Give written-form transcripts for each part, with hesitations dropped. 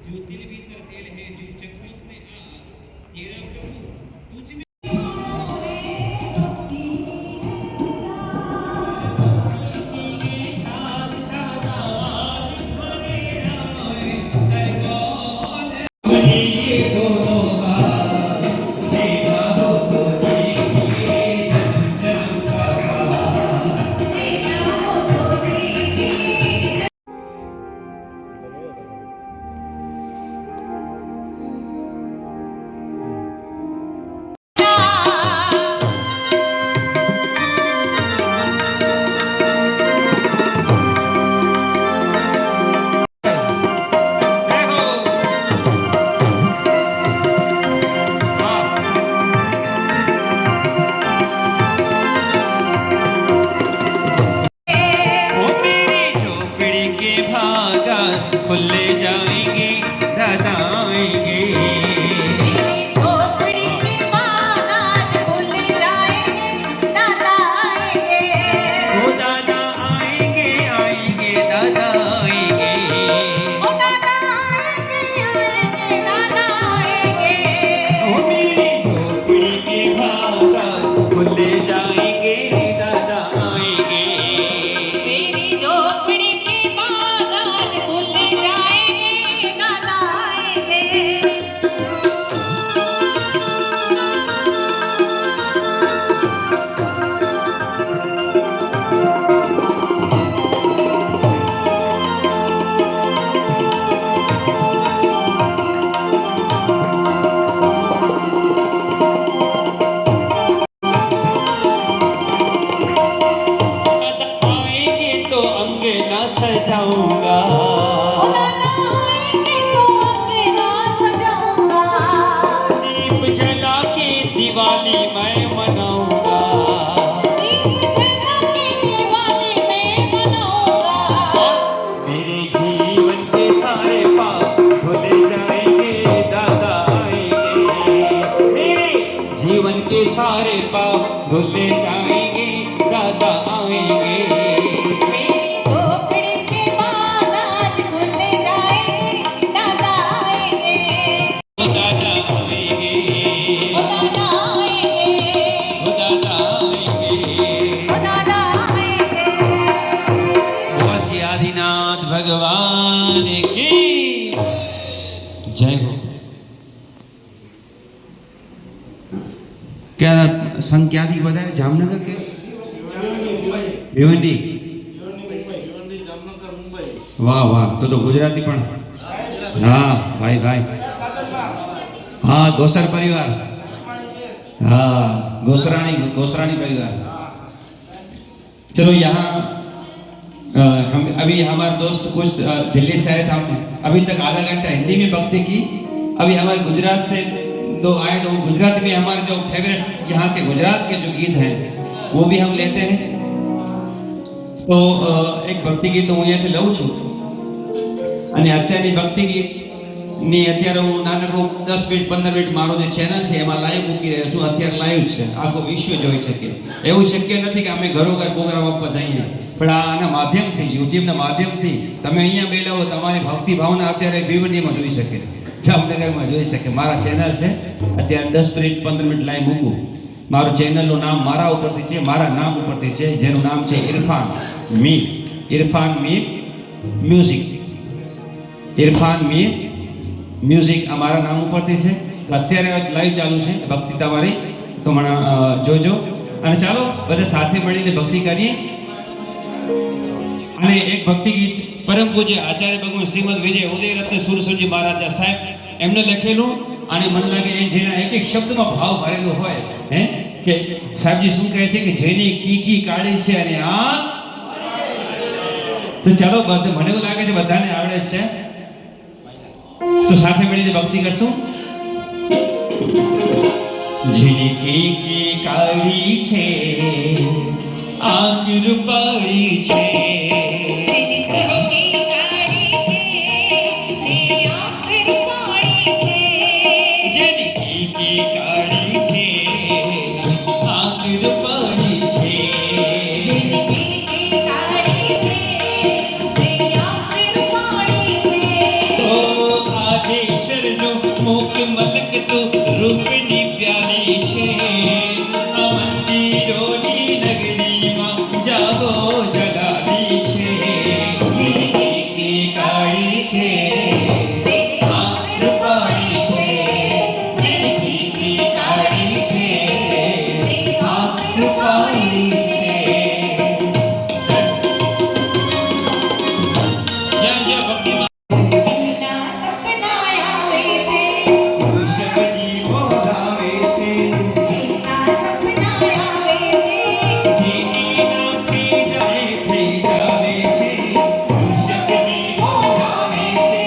जो तिल भीतर तेल है जो चक्रों में तेरा प्रभु तुझ में खुले जाएंगे दादा आएंगे झोपड़ी के बागान खुल जाएंगे दादा आएंगे ओ दादा आएंगे आएंगे दादा आएंगे ओ दादा आएंगे दादा आएंगे ओ मेरी झोपड़ी के बागान खुले जाएंगे दादा आएंगे मेरी झोपड़ी के बागान खुल जाएंगे दादा आएंगे आएंगे तो अंगना सजाऊंगा ओ दादा आएंगे तो अंगना सजाऊंगा दीप जला के दिवाली मैं मनाऊंगा दीप जला के दिवाली मैं मनाऊंगा मेरे जीवन के सारे पाप भूले जाएंगे दादा आएंगे मेरे जीवन के सारे पाप भूले जाएंगे दादा आएंगे मेरी झोपड़ी के बागान खुल जाएंगे दादा आएंगे दादा आएंगे ओ दादा आएंगे ओ दादा आएंगे ओ दादा आएंगे बोल श्री आदिनाथ भगवान की जय हो। क्या संघ क्या थी बताया जामनगर के भिवंडी वाह वाह तो गुजराती पण हाँ भाई भाई हाँ गोसर परिवार हाँ गोसरानी परिवार। चलो यहाँ हम अभी हमारे दोस्त कुछ दिल्ली से आए थे, हमने अभी तक आधा घंटा हिंदी में भक्ति की। अभी हमारे गुजरात से दो आए तो गुजरात में हमारे जो फेवरेट यहाँ के गुजरात के जो गीत हैं वो भी हम लेते हैं। तो एक भक्ति गीत હું અહીંયાથી લઉં છું અને અત્યારની ભક્તિ ગીતની અત્યારે હું નાનકડું 10 મિનિટ 15 મિનિટ મારો જે ચેનલ છે એમાં લાઈવ મૂકી રહ્યો છું। અત્યારે લાઈવ છે, આખો વિશ્વ જોઈ શકે એવું શક્ય નથી કે અમે ઘરોઘર પ્રોગ્રામ આપવા જઈએ, પણ આના માધ્યમથી યુટ્યુબના માધ્યમથી તમે અહીંયા બેલા હો તમારી ભક્તિ ભાવના અત્યારે ભીવંડીમાં જોઈ શકે, જામનગરમાં જોઈ શકે। મારા ચેનલ છે અત્યારે 10 મિનિટ 15 મિનિટ લાઈવ મૂકું। મારું ચેનલનું નામ મારા ઉપરથી છે, મારા નામ ઉપરથી છે, જેનું નામ છે ઇરફાન મીર મ્યુઝિક। ઇરફાન મીર મ્યુઝિક આ મારા નામ ઉપરથી છે। તો અત્યારે લાઈવ ચાલુ છે ભક્તિ તમારી, તો મને જોજો અને ચાલો બધા સાથે મળીને ભક્તિ કરીએ। અને એક ભક્તિ ગીત પરમ પૂજ્ય આચાર્ય ભગવાન શ્રીમદ વિજય ઉદયરત્ન સુરસુરજી મહારાજ સાહેબ એમને લખેલું, અને મને લાગે એ જેના એક એક શબ્દમાં ભાવ ભરેલો હોય હે કે સાહેબજી શું કહે છે કે જેની કીકી કાળી છે અને આંખ, તો ચાલો મને એવું લાગે છે બધાને આવડે છે, તો સાથે મળીને ભક્તિ કરશું. જેની કીકી કાળી છે, આંખ રૂપાળી છે, જેની કીકી કાળી છે, આંખ રૂપાળી છે, તો આદેશરનું મુખ મલકતું રૂપની પ્યારી છે, આ મંદિરોની નગરીમાં જાગો જગાવી છે. કીકી કાળી છે, આંખ રૂપાળી છે, જેની કીકી કાળી છે, આંખ રૂપાળી છે. જ્યાં જ્યાં ભક્તિમાં શબજી બોલાવે છે, જેની નાથી જાય થઈ જાવે છે, શબજી બોલાવે છે,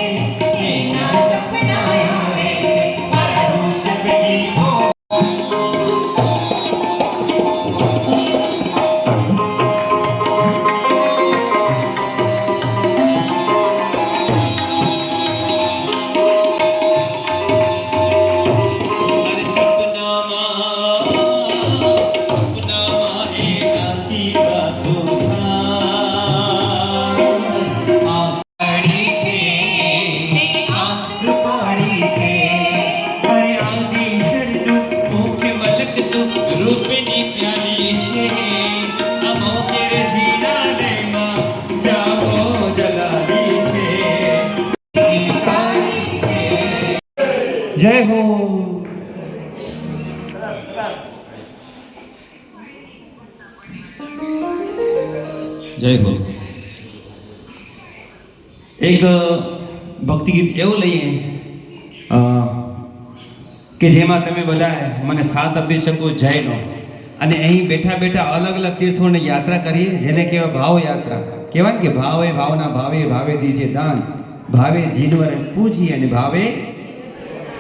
જેના સપના આવે છે, મારું શબજી મારે સપનામાં એકાથી ગાતું થાય. આંખ કાળી છે, આંખ રૂપાળી છે, અરે આદિશરનું મુખ મલકતું રૂપની પ્યારી છે, આ મોકેરજીના નયમાં જાગો જગાવી છે. કાળી છે. જય હો. જય હો. એક ભક્તિ ગીત એવું લઈએ કે જેમાં તમે બધા મને સાથ આપી શકો જયનો, અને અહીં બેઠા બેઠા અલગ અલગ તીર્થોની યાત્રા કરીએ, જેને કહેવાય ભાવ યાત્રા. કહેવાય ને કે ભાવે ભાવના ભાવે ભાવે દીજે દાન, ભાવે જીનવર પૂજી અને ભાવે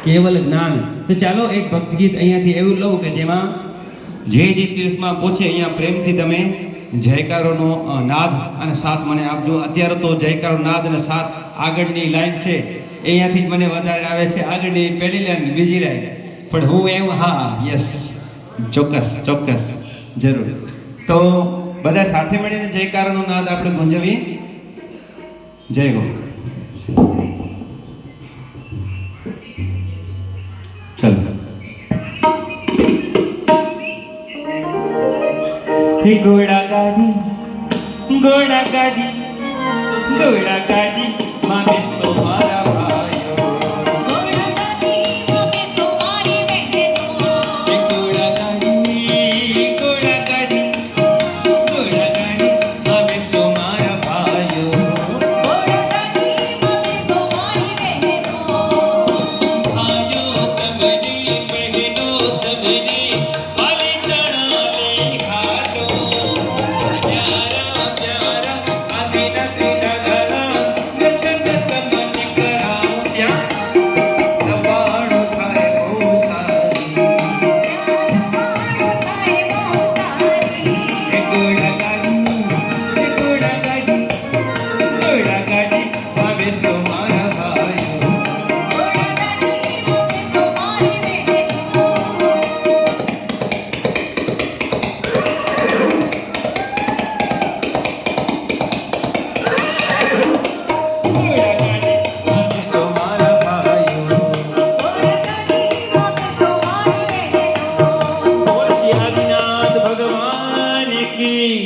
કેવલ જ્ઞાન. તો ચાલો એક ભક્તિ ગીત અહીંયાથી એવું લઉં કે જેમાં જે તીર્થમાં પહોંચે અહીંયા પ્રેમથી તમે જયકારોનો નાદ અને સાથ મને આપજો. અત્યારે તો જયકારો નાદ અને સાથ આગળની લાઈન છે અહીંયાથી જ મને વધારે આવે છે, આગળની પહેલી લાઈન બીજી લાઈન, પણ હું એવું હા યસ ચોક્કસ ચોક્કસ જરૂર. તો બધા સાથે મળીને જયકારોનો નાદ આપણે ગુંજવીએ. જય હો. ચલો. ઘોડા ગાડી ઘોડા ગાડી ઘોડા ગાડી માં બેસો મારા ભાઈઓ, ઘોડા ગાડી ઘોડા ગાડી ઘોડા ગાડી માં બેસો મારા ભાઈઓ, આયો તમને બહેનો તમને પાલિતાણા લેખાડો, પ્યારા પ્યારા આદિનાથી નગરા દર્શન તમને કરાવું, ત્યાં દબાણો થાય બહુ સારી. ઘોડા ગાડી ઘોડા ગાડી ઘોડા ગાડી માં બેસો મારા ભાઈઓ, ઘોડા ગાડી માં બેસો મારા ભાઈઓ. બોલજી આદિનાથ ભગવાન કી.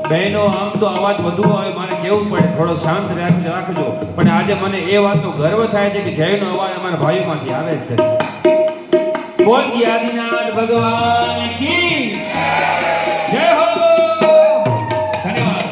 બહેનો આમ તો અવાજ વધુ આવે, મારે કેવું પડે થોડો શાંત રાખજો, પણ આજે મને એ વાતનો ગર્વ થાય છે કે જયનો અવાજ અમારા ભાઈઓમાંથી આવે છે. બોલજી આદિનાથ ભગવાન કી જય હો. ધન્યવાદ.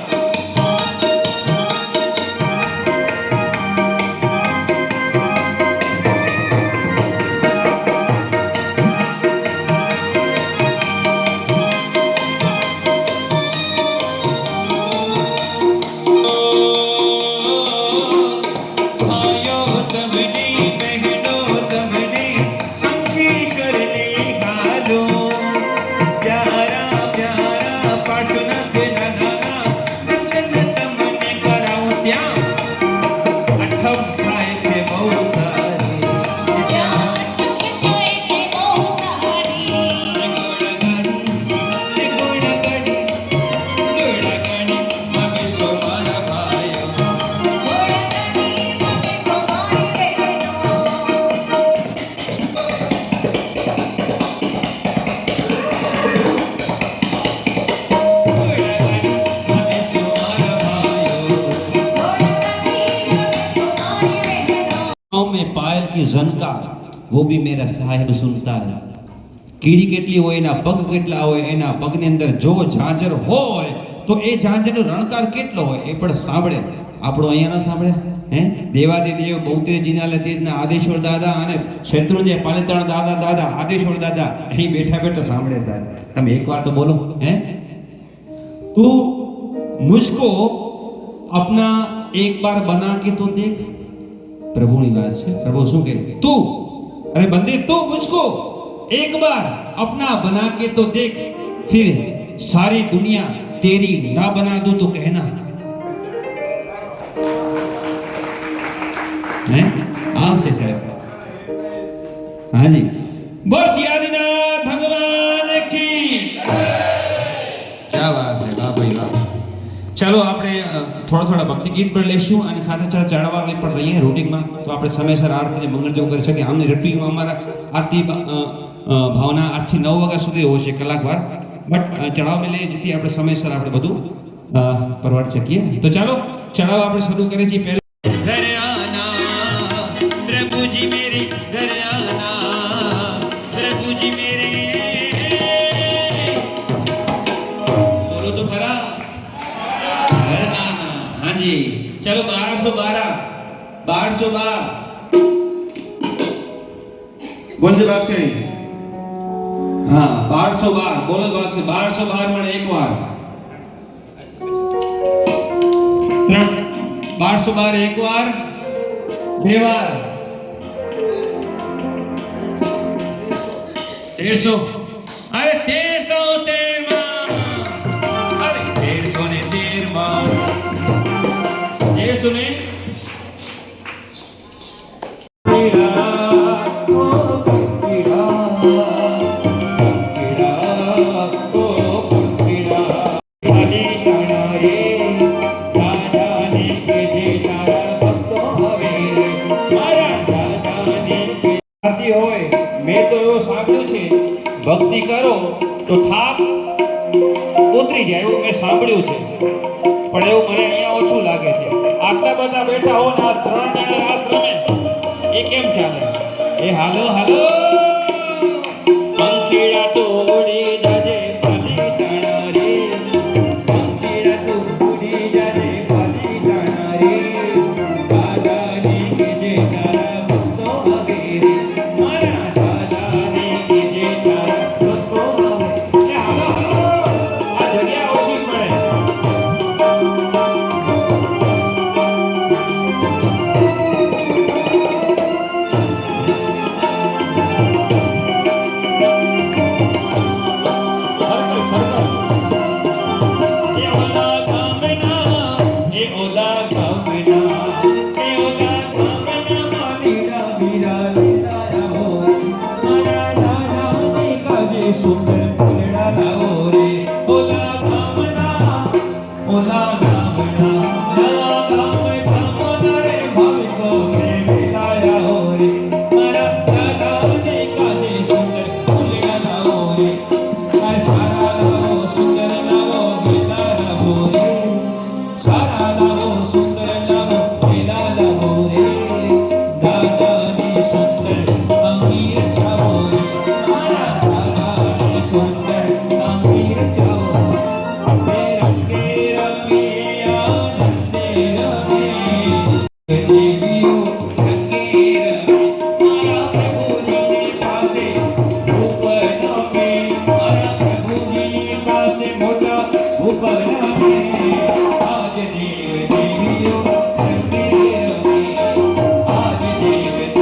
में पायल की झनकार वो भी मेरा साहेब सुनता है કીડી કેટલી હોય એના પગ કેટલા હોય એના પગની અંદર જો ઝાંઝર હોય તો એ ઝાંઝરનો રણકાર કેટલો હોય એ પણ સાંભળે આપણો અહીંયા ન સાંભળે હે દેવાદિદેવ બહુતેજીના લતેજના આદેશ્વર દાદા અને શત્રુંજય પાલિતાણ દાદા આદેશ્વર દાદા અહીં બેઠા બેઠા સાંભળે સાહેબ તમે એકવાર તો બોલો હે તું મુझको अपना एक बार बना के तो देख प्रभुની વાત છે પ્રભુ શું કહે તું अरे बंदे तू मुझको एक बार अपना बना के तो देख फिर सारी दुनिया तेरी ना बना दूं तो कहना हैं हाँ से साहब हाँ जी बोल आदिनाथ भगवान की क्या बात है वाह भाई वाह ચાલો આપણે થોડા ભક્તિ ગીત પણ લઈશું અને સાથે સાથે ચડાવવા પણ રહીએ રૂટિંગમાં તો આપણે સમયસર આરતી મંગળ જેવું કરી શકીએ આમની રૂટિંગમાં અમારા આરતી ભાવના 8 થી 9 વાગ્યા સુધી હોય છે કલાક વાર બટ ચડાવને લઈએ જેથી આપણે સમયસર આપણે બધું પરવાડી શકીએ તો ચાલો ચડાવ આપણે શરૂ કરીએ છીએ પહેલા ઘર આના પ્રભુજી મેરે ઘર આના પ્રભુજી મેરે બોલો તો ખરા हाँ जी चलो 1212 बोल बाग चढ़ी हाँ 1212 बोलो बाग से 1212 में एक बार 1212 एक बार બે વાર 1300 अरे 1313 अरे 1313 ये सुने मैं तो एवं सांभळ्युं छे भक्ति करो तो थाप उतरी जाए एवं मैं सांभळ्युं छे पण एवं मने अहींया ओछुं लागे छे आटला बधा बेठा हो ने आ 3 जणा रास रमे ए केम चाले ए हालो हालो पंखीड़ा तोड़ी जाजे पाली जाना रे पंखीड़ा तोड़ी जाजे पाली जाना रे दादानी के जे तारा भक्तो वगेरे मारा दादानी के जे तारा भक्तो वगेरे ए हालो हालो आ जग्या ओછી પડે सुंदर फुलड़ा लाओ रे ओला धामना ओला धामना ओला धाम धामना रे भाविको में मिलाया हो रे मारा दादा ने काजे सुंदर फुलड़ा लाओ रे अरे सारा लाओ सुंदर लाओ बेला लाओ रे सारा लाओ सुंदर लाओ बेला लाओ रे दादा ने सुंदर अंगीर छाओ रे मारा सुंदर अंगीर छाओ रे रंगे रंगे आनंदे रंगे देवियो रंगे रंगे मारा प्रभु जी पासे ऊपर नामे मारा प्रभु जी पासे मोटा ऊपर नामे आज देव देवियो रंगे रंगे आज देव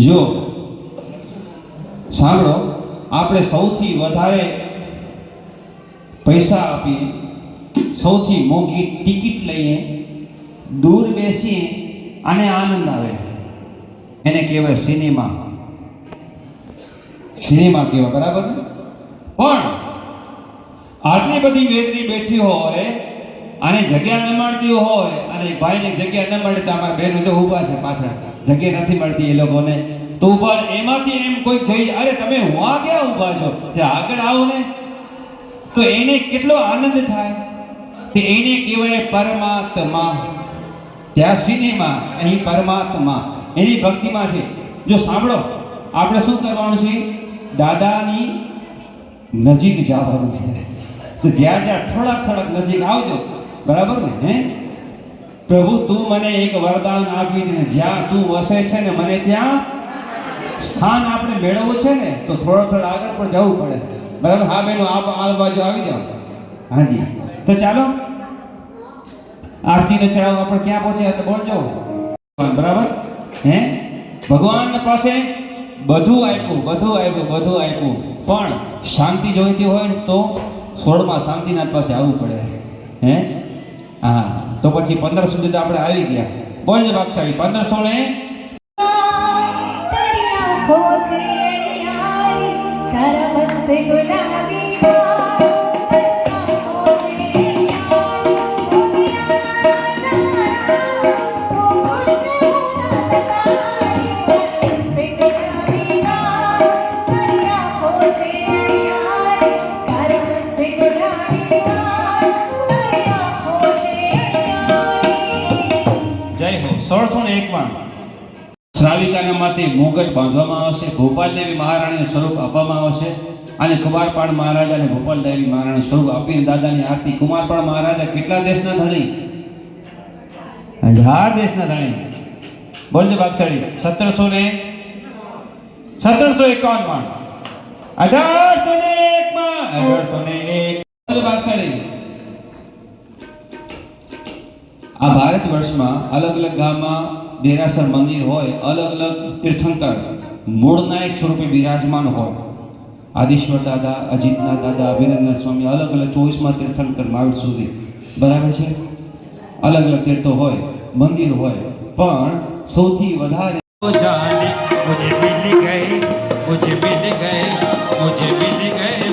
જો સાંભળો, આપણે સૌથી વધારે પૈસા આપીએ, સૌથી મોંઘી ટિકિટ લઈએ, દૂર બેસીએ અને આનંદ આવે, એને કહેવાય સિનેમા. સિનેમા કહેવાય, બરાબર ને? પણ આટલી બધી વેદરી બેઠી હોય અને જગ્યા ન મળતી હોય અને એક ભાઈને જગ્યા ન મળે તો અમારા બહેનો જો ઊભા છે પાછળ, જગ્યા નથી મળતી એ લોકોને, તો ઊભા એમાંથી એમ કોઈ જોઈ, અરે તમે હું ક્યાં ઊભા છો, જે આગળ આવો ને, તો એને કેટલો આનંદ થાય. કે એને કહેવાય પરમાત્મા. ત્યાં સિનેમા, અહીં પરમાત્મા, એની ભક્તિમાં છે. જો સાંભળો, આપણે શું કરવાનું છે? દાદાની નજીક જવાનું છે. તો જ્યાં જ્યાં થોડાક નજીક આવજો, બરાબર ને? હે પ્રભુ, તું મને એક વરદાન આપી દે, જ્યાં તું વસે છે ને મને ત્યાં સ્થાન આપણે મેળવવું છે ને, તો થોડા આગળ પણ જવું પડે, બરાબર? હા બહેનો, આ બાજુ આવી જાઓ. હાજી, તો ચાલો આરતીને ચડાવવા આપણે ક્યાં પહોંચ્યા તો બોલજો, બરાબર? હે ભગવાન પાસે બધું આપ્યું, પણ શાંતિ જોઈતી હોય ને તો 16માં શાંતિનાથ પાસે આવવું પડે. હે હા, તો પછી 15 સુધી તો આપણે આવી ગયા. બોલજો ભાગશાળી, 15 ને તારી આંખો છે અણિયારી, તારા મસ્ત ગુલાબી શ્રાવિકાના માથે મુગટ બાંધવામાં આવશે, ભોપાલ દેવી મહારાણીને સ્વરૂપ આપવામાં આવશે, અને કુમારપાળ મહારાજાને ભોપાલ દેવી મહારાણી સ્વરૂપ આપીને દાદાની આરતી. કુમારપાળ મહારાજા કેટલા દેશના ધણી? 18 દેશના ધણી. બોલજો ભાગશાળી, 1751 માં, 1801 માં, 1801. બોલજો ભાગશાળી. આ ભારત વર્ષમાં અલગ અલગ ગામમાં દેરાસર મંદિર હોય, અલગ અલગ તીર્થંકર મૂળ નાયક સ્વરૂપે બિરાજમાન હોય. આદિશ્વર દાદા, અજીતના દાદા, અભિનંદન સ્વામી, અલગ અલગ 24માં તીર્થંકર માવિડ સુધી, બરાબર છે? અલગ અલગ તીર્થો હોય, મંદિર હોય, પણ સૌથી વધારે जाने मुझे मिल गए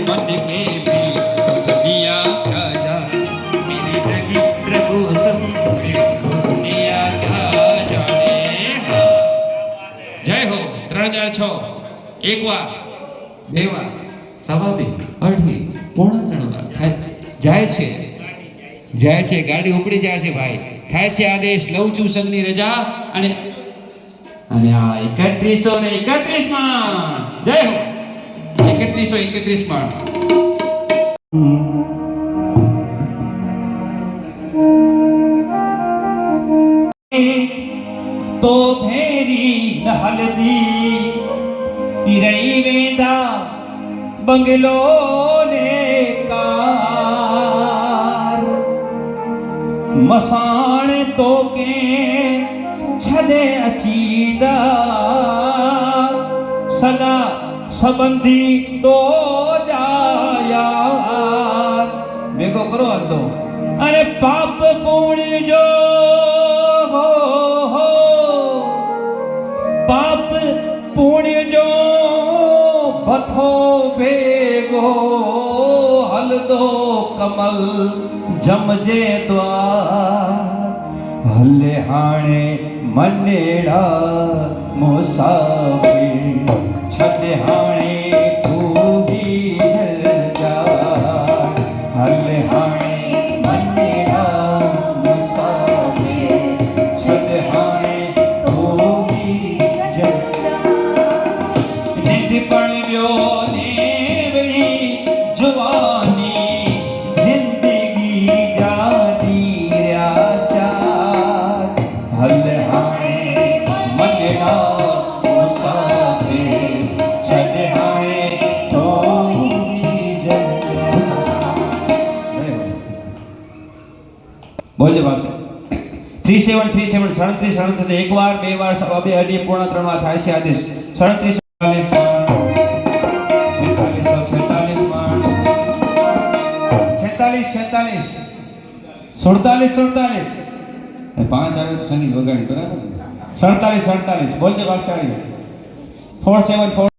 मन के भी दुनिया क्या जाने मेरी लगी प्रभु सब दुनिया क्या जाने. जय हो. 3006 એક વાર, બે વાર, સવા બે, અઢી, પોણા 3 વાર થાય જાય છે, ગાડી ઉપડી જાય છે ભાઈ. થાય છે આદેશ, લઉં છું સંઘની રજા, અને આ 3131 માં. જય હો. 3131 માં. તો ફેરી હલદી તિરઈ વેદા બંગલો ને કાર મસાણ તો કે છને અચીદા સગા સંબંધી તો જાયા. ભેગો કરો હતો. અરે પાપ પુણ્ય જો પાપ પુણ્ય જો ભથો ભેગો હલદો કમલ જમજે દ્વાર હલે હાણે મનેડા મુસાફિર છડે હાણે કુહી જા હલે હાણે મનેડા મુસાફિર છડે હાણે કુહી જા નિધ પણ વ્યો ને વહી જવાની જિંદગી જાતી રહ્યા હલે હાણે મનેડા મુસાફિર છડે હાણે કુહી જા. બોલજો બાપસા. 3737 37 એક વાર, બે વાર, સવા બે, અઢી, પોણા 3 વાર થાય છે આદેશ. 37 પાંચ આવે તો સંગીત વગાડી બરાબર 47 બોલજે ભાગશાળી 474